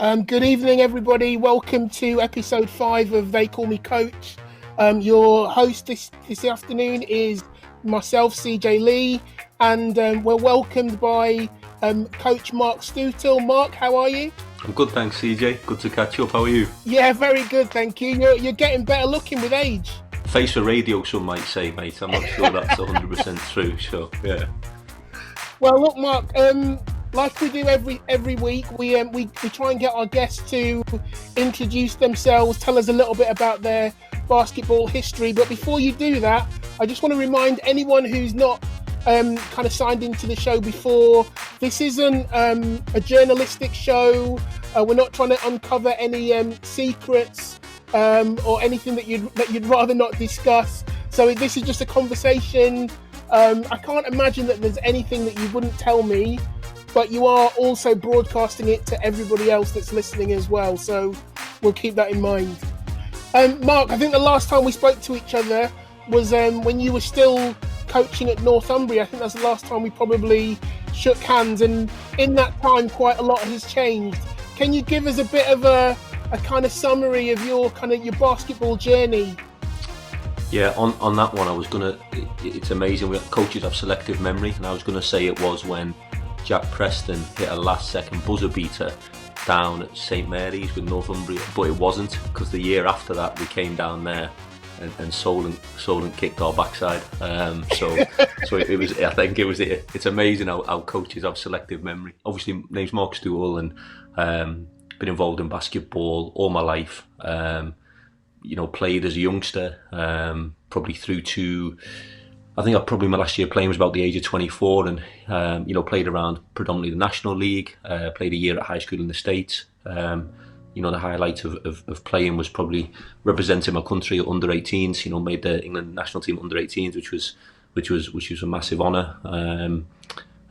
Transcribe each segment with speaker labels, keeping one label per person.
Speaker 1: Good evening, everybody. Welcome to episode 5 of They Call Me Coach. Your host this afternoon is myself, CJ Lee, and we're welcomed by Coach Marc Steutel. Marc, how are you?
Speaker 2: I'm good, thanks, CJ. Good to catch up. How are you?
Speaker 1: Yeah, very good, thank you. You're getting better looking with age.
Speaker 2: Face of radio, some might say, mate. I'm not sure that's 100% true, so yeah.
Speaker 1: Well, look, Marc, like we do every week, we try and get our guests to introduce themselves, tell us a little bit about their basketball history. But before you do that, I just want to remind anyone who's not kind of signed into the show before, this isn't a journalistic show. We're not trying to uncover any secrets or anything that you'd rather not discuss. So this is just a conversation. I can't imagine that there's anything that you wouldn't tell me, but you are also broadcasting it to everybody else that's listening as well. So we'll keep that in mind. Marc, I think the last time we spoke to each other was when you were still coaching at Northumbria. I think that's the last time we probably shook hands. And in that time, quite a lot has changed. Can you give us a bit of a kind of summary of your basketball journey?
Speaker 2: Yeah, on that one, it's amazing. Coaches have selective memory, and I was going to say it was when Jack Preston hit a last-second buzzer beater down at St Mary's with Northumbria, but it wasn't, because the year after that we came down there and Solent kicked our backside. So it was. I think it was. It's amazing how coaches have selective memory. Obviously, my name's Marc Steutel, and been involved in basketball all my life. Played as a youngster, probably through to. I think my last year playing was about the age of 24, and played around predominantly the National League. Played a year at high school in the States. The highlight of playing was probably representing my country at under 18s. Made the England national team under 18s, which was a massive honour.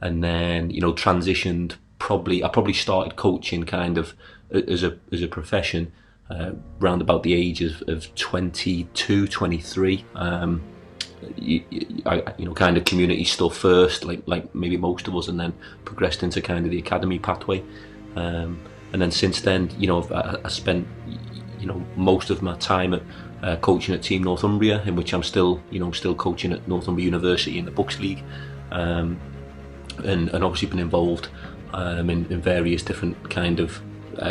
Speaker 2: And then transitioned. I probably started coaching kind of as a profession around about the age of 22, 23. Kind of community stuff first, like maybe most of us, and then progressed into kind of the academy pathway. And then since then, I spent most of my time at coaching at Team Northumbria, in which I'm still coaching at Northumbria University in the Bucks League, and obviously been involved in various different kind of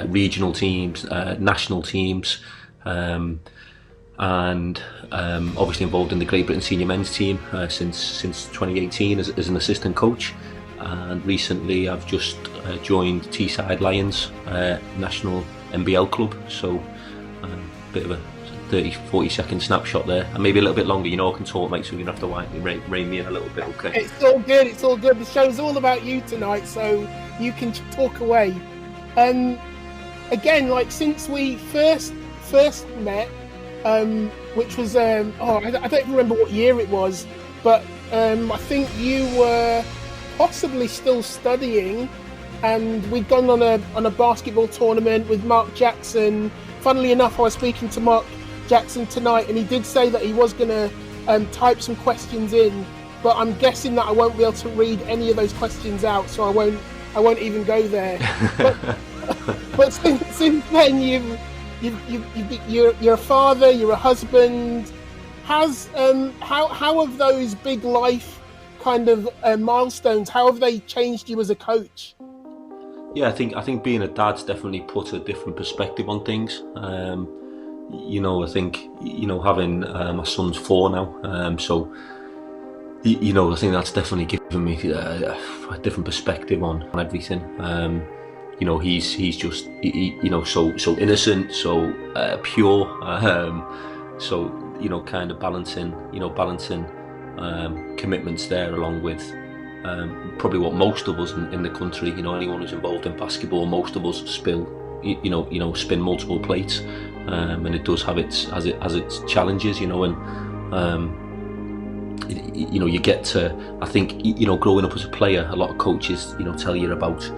Speaker 2: regional teams, national teams, and obviously involved in the Great Britain senior men's team since 2018 as an assistant coach. And recently I've just joined Teeside Lions national NBL club, so a bit of a 30-40 second snapshot there, and maybe a little bit longer. I can talk, mate, so you're going to have to rein me in a little bit. Okay,
Speaker 1: it's all good. The show's all about you tonight, so you can talk away. Again, like since we first met, which was I don't remember what year it was, but I think you were possibly still studying, and we'd gone on a basketball tournament with Mark Jackson. Funnily enough, I was speaking to Mark Jackson tonight, and he did say that he was going to type some questions in, but I'm guessing that I won't be able to read any of those questions out, so I won't even go there. But since then, you're a father, you're a husband. How have those big life kind of milestones, how have they changed you as a coach?
Speaker 2: Yeah, I think being a dad's definitely put a different perspective on things. I think having my son's 4 now, so I think that's definitely given me a different perspective on everything. He's just so innocent, so pure. So kind of balancing commitments there, along with probably what most of us in the country, anyone who's involved in basketball, most of us spin multiple plates, and it does have its challenges, and you get to, I think, growing up as a player, a lot of coaches, tell you about,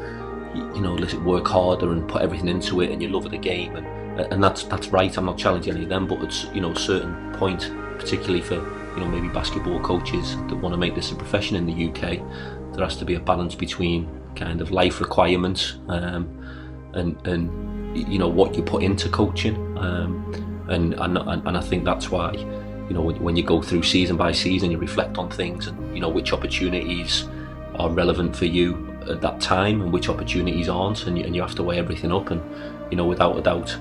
Speaker 2: listen, work harder and put everything into it, and you love the game, and that's right. I'm not challenging any of them, but it's a certain point, particularly for maybe basketball coaches that want to make this a profession in the UK, there has to be a balance between kind of life requirements and you know what you put into coaching, and I think that's why, you know, when you go through season by season, you reflect on things, and you know which opportunities are relevant for you at that time and which opportunities aren't, and you have to weigh everything up. And you know, without a doubt,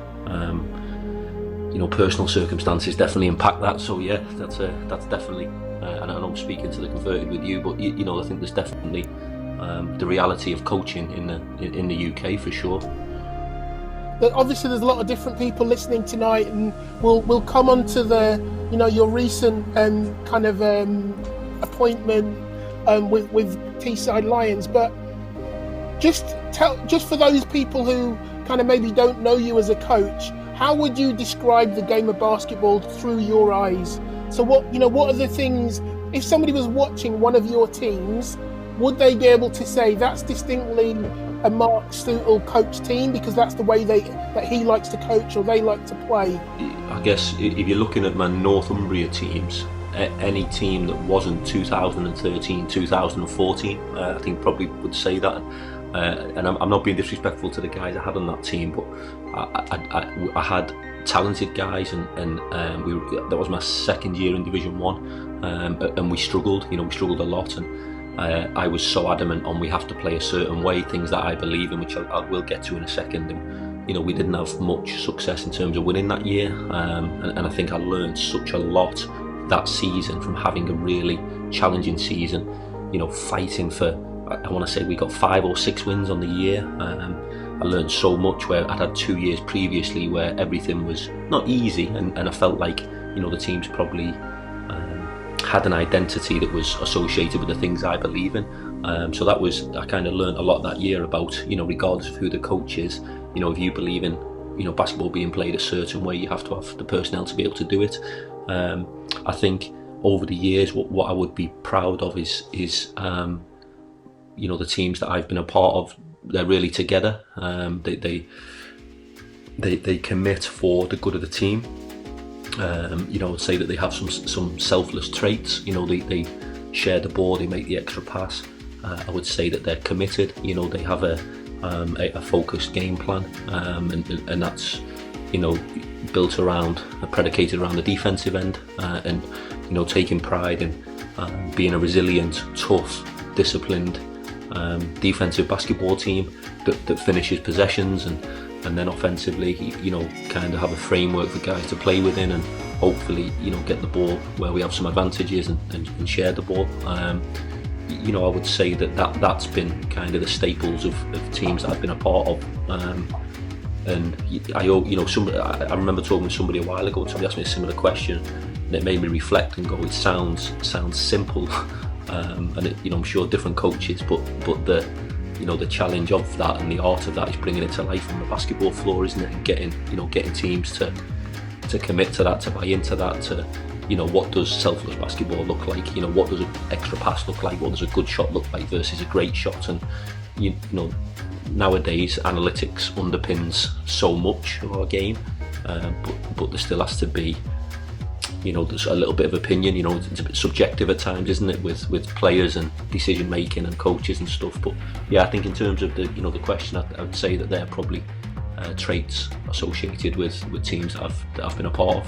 Speaker 2: you know, personal circumstances definitely impact that. So yeah, that's definitely, and I know I'm speaking to the converted with you, but you know, I think there's definitely the reality of coaching in the UK for sure.
Speaker 1: Obviously, there's a lot of different people listening tonight, and we'll come on to the, you know, your recent kind of appointment with Teeside Lions, but just for those people who kind of maybe don't know you as a coach, how would you describe the game of basketball through your eyes? So what are the things, if somebody was watching one of your teams, would they be able to say that's distinctly a Marc Steutel coach team because that's the way that he likes to coach or they like to play?
Speaker 2: I guess if you're looking at my Northumbria teams, any team that wasn't 2013, 2014, I think probably would say that. And I'm not being disrespectful to the guys I had on that team, but I had talented guys, and that was my second year in Division 1, and we struggled a lot, and I was so adamant on we have to play a certain way, things that I believe in, which I will get to in a second. And you know, we didn't have much success in terms of winning that year, and I think I learned such a lot that season from having a really challenging season, you know, fighting for, I want to say we got 5 or 6 wins on the year. I learned so much where I'd had 2 years previously where everything was not easy, and I felt like, you know, the teams probably had an identity that was associated with the things I believe in. So I kind of learned a lot that year about, you know, regardless of who the coach is, you know, if you believe in, you know, basketball being played a certain way, you have to have the personnel to be able to do it. I think over the years, what I would be proud of is you know, the teams that I've been a part of, they're really together. They commit for the good of the team. You know, say that they have some selfless traits. You know, they share the ball, they make the extra pass. I would say that they're committed. You know, they have a focused game plan, and that's, you know, predicated around the defensive end, and you know, taking pride in being a resilient, tough, disciplined defensive basketball team that finishes possessions, and then offensively, you know, kind of have a framework for guys to play within, and hopefully, you know, get the ball where we have some advantages and share the ball. You know, I would say that's been kind of the staples of teams that I've been a part of. And I remember talking to somebody a while ago, and somebody asked me a similar question, and it made me reflect and go, it sounds simple. And it, you know, I'm sure different coaches, but the, you know, the challenge of that and the art of that is bringing it to life on the basketball floor, isn't it? And getting teams to commit to that, to buy into that, to, you know, what does selfless basketball look like? You know, what does an extra pass look like? What does a good shot look like versus a great shot? And you know, nowadays analytics underpins so much of our game, but there still has to be, you know, there's a little bit of opinion. You know, it's a bit subjective at times, isn't it, with players and decision making and coaches and stuff. But yeah, I think in terms of the, you know, the question, I would say that they're probably traits associated with teams that I've been a part of.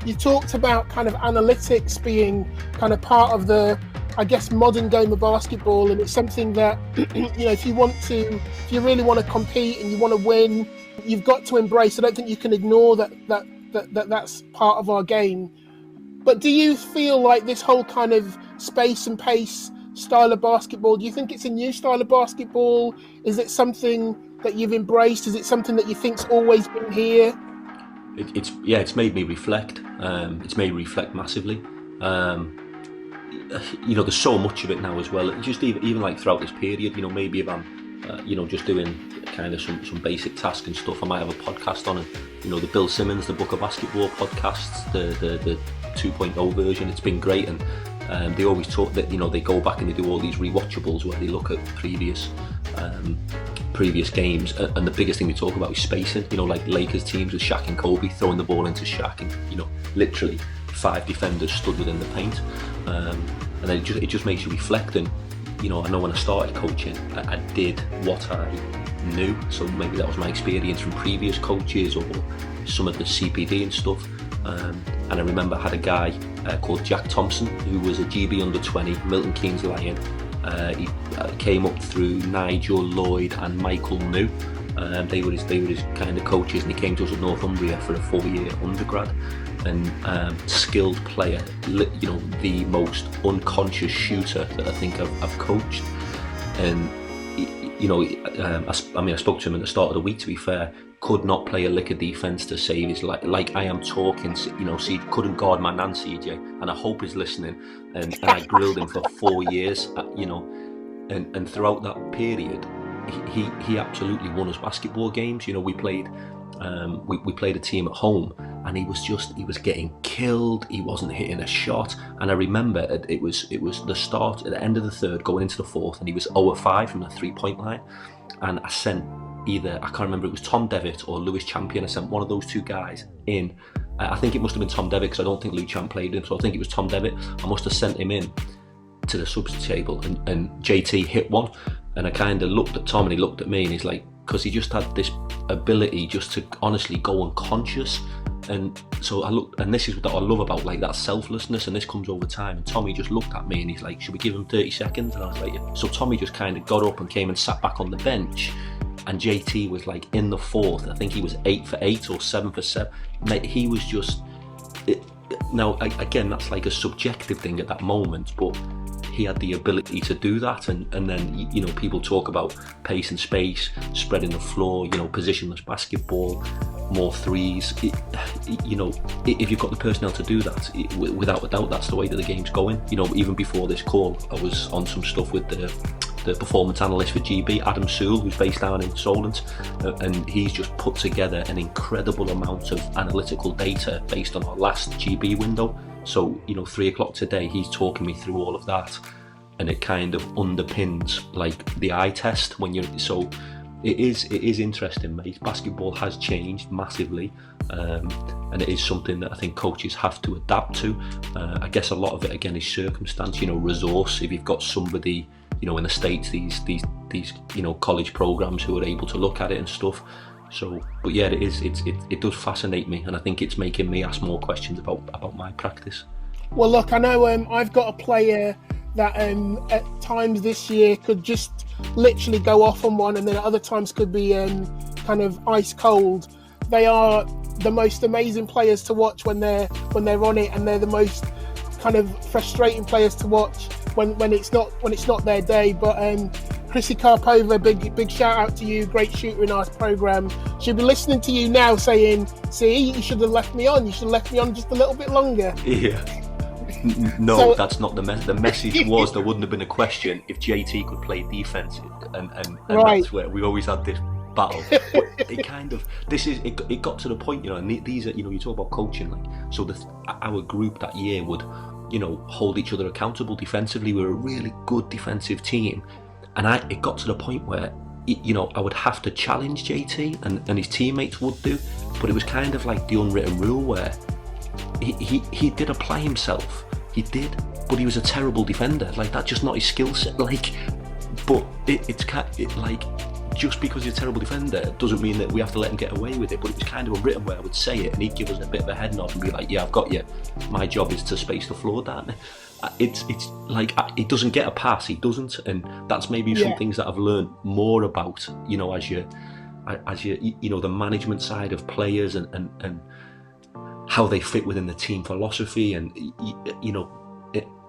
Speaker 1: You talked about kind of analytics being kind of part of the, I guess, modern game of basketball, and it's something that, you know, if you really want to compete and you want to win, you've got to embrace. I don't think you can ignore that's part of our game. But do you feel like this whole kind of space and pace style of basketball, do you think it's a new style of basketball? Is it something that you've embraced? Is it something that you think's always been here?
Speaker 2: It's made me reflect. It's made me reflect massively. You know, there's so much of it now as well. Just even like throughout this period, you know, maybe if I'm, you know, just doing kind of some basic tasks and stuff, I might have a podcast on it. You know, the Bill Simmons, the Book of Basketball podcasts, the 2.0 version. It's been great, and they always talk that, you know, they go back and they do all these rewatchables where they look at previous games, and the biggest thing we talk about is spacing. You know, like Lakers teams with Shaq and Kobe throwing the ball into Shaq, and, you know, literally 5 defenders stood within the paint, and then it just makes you reflect. And, you know, I know when I started coaching, I did what I new. So maybe that was my experience from previous coaches or some of the CPD and stuff. And I remember I had a guy called Jack Thompson, who was a GB under 20, Milton Keynes Lion. He came up through Nigel Lloyd and Michael New. They were his kind of coaches, and he came to us at Northumbria for a 4-year undergrad. And skilled player, the most unconscious shooter that I think I've coached. And I spoke to him at the start of the week, to be fair. Could not play a lick of defence to save his life. Like I am talking, so he couldn't guard my nan, CJ, and I hope he's listening. And I grilled him for 4 years, and throughout that period, he absolutely won us basketball games. We played a team at home, and he was getting killed. He wasn't hitting a shot, and I remember it was the start at the end of the third, going into the fourth, and he was 0-5 from the 3-point line, and I sent either, I can't remember, it was Tom Devitt or Lewis Champion. I sent one of those two guys in. I think it must have been Tom Devitt, because I don't think Lou Champ played him, so I think it was Tom Devitt. I must have sent him in to the subs table, and JT hit one, and I kind of looked at Tom, and he looked at me, and he's like, because he just had this ability just to honestly go unconscious. And so I looked, and this is what I love about like that selflessness, and this comes over time. And Tommy just looked at me, and he's like, should we give him 30 seconds? And I was like, yeah. So Tommy just kind of got up and came and sat back on the bench, and JT was like in the fourth, I think he was 8 for 8 or 7 for 7. Mate, he was just, now again, that's like a subjective thing at that moment, but he had the ability to do that. And then people talk about pace and space, spreading the floor, positionless basketball, more threes. If you've got the personnel to do that, without a doubt, that's the way that the game's going. Even before this call, I was on some stuff with the performance analyst for GB, Adam Sewell, who's based down in Solent, and he's just put together an incredible amount of analytical data based on our last GB window. So 3 o'clock today, he's talking me through all of that, and it kind of underpins like the eye test when you're. So it is interesting, mate. Basketball has changed massively, and it is something that I think coaches have to adapt to. I guess a lot of it again is circumstance, resource. If you've got somebody, in the States, these college programs who are able to look at it and stuff. So, but yeah, it does fascinate me, and I think it's making me ask more questions about my practice.
Speaker 1: Well, look, I know I've got a player that at times this year could just literally go off on one, and then at other times could be kind of ice cold. They are the most amazing players to watch when they're on it, and they're the most kind of frustrating players to watch when it's not their day. But Chrissy Karpova, big shout out to you, great shooter in our program. She'll be listening to you now saying, see, you should have left me on. You should have left me on just a little bit longer.
Speaker 2: Yeah. No, so, that's not the message. The message was there wouldn't have been a question if JT could play defense, and right. That's where we always had this battle. But it got to the point, and these are, you talk about coaching, like, so our group that year would, hold each other accountable defensively. We were a really good defensive team, and it got to the point where, I would have to challenge JT, and his teammates would do, but it was kind of like the unwritten rule where he did apply himself. He did, but he was a terrible defender. Like, that's just not his skill set. Like, but it's like, just because he's a terrible defender doesn't mean that we have to let him get away with it. But it was kind of a written where I would say it, and he'd give us a bit of a head nod and be like, "Yeah, I've got you. My job is to space the floor down." It's like he doesn't get a pass. He doesn't, and that's maybe some things that I've learned more about. As you the management side of players and how they fit within the team philosophy, and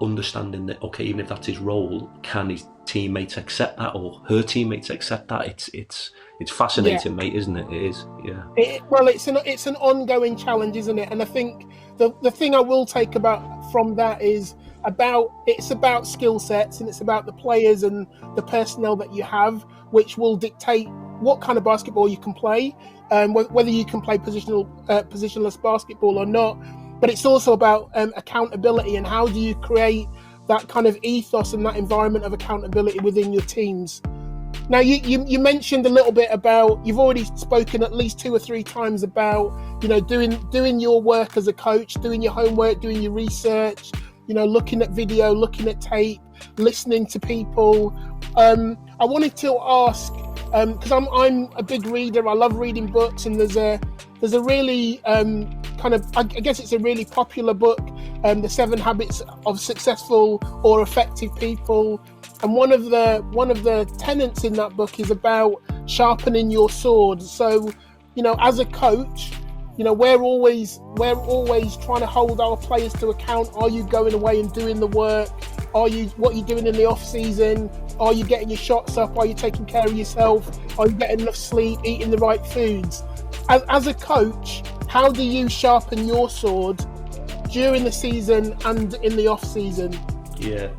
Speaker 2: understanding that, okay, even if that's his role, can his teammates accept that, or her teammates accept that? It's fascinating, mate, isn't it? It is, yeah. It's an ongoing challenge, isn't it? And I think the thing I will take from that is it's about skill sets, and it's about the players and the personnel that you have, which will dictate what kind of basketball you can play, whether you can play positionless basketball or not. But it's also about accountability, and how do you create that kind of ethos and that environment of accountability within your teams. Now, you mentioned a little bit about, you've already spoken at least 2 or 3 times about, doing your work as a coach, doing your homework, doing your research,
Speaker 1: looking at video, looking at tape, listening to people. I wanted to ask, because I'm a big reader, I love reading books, and there's a really kind of, I guess it's a really popular book, The 7 Habits of Successful or Effective People. And one of the tenets in that book is about sharpening your sword. So, as a coach, we're always trying to hold our players to account. Are you going away and doing the work? What are you doing in the off season? Are you getting your shots up? Are you taking care of yourself? Are you getting enough sleep, eating the right foods? As a coach, how do you sharpen your sword during the season and in the off season?
Speaker 2: Yeah,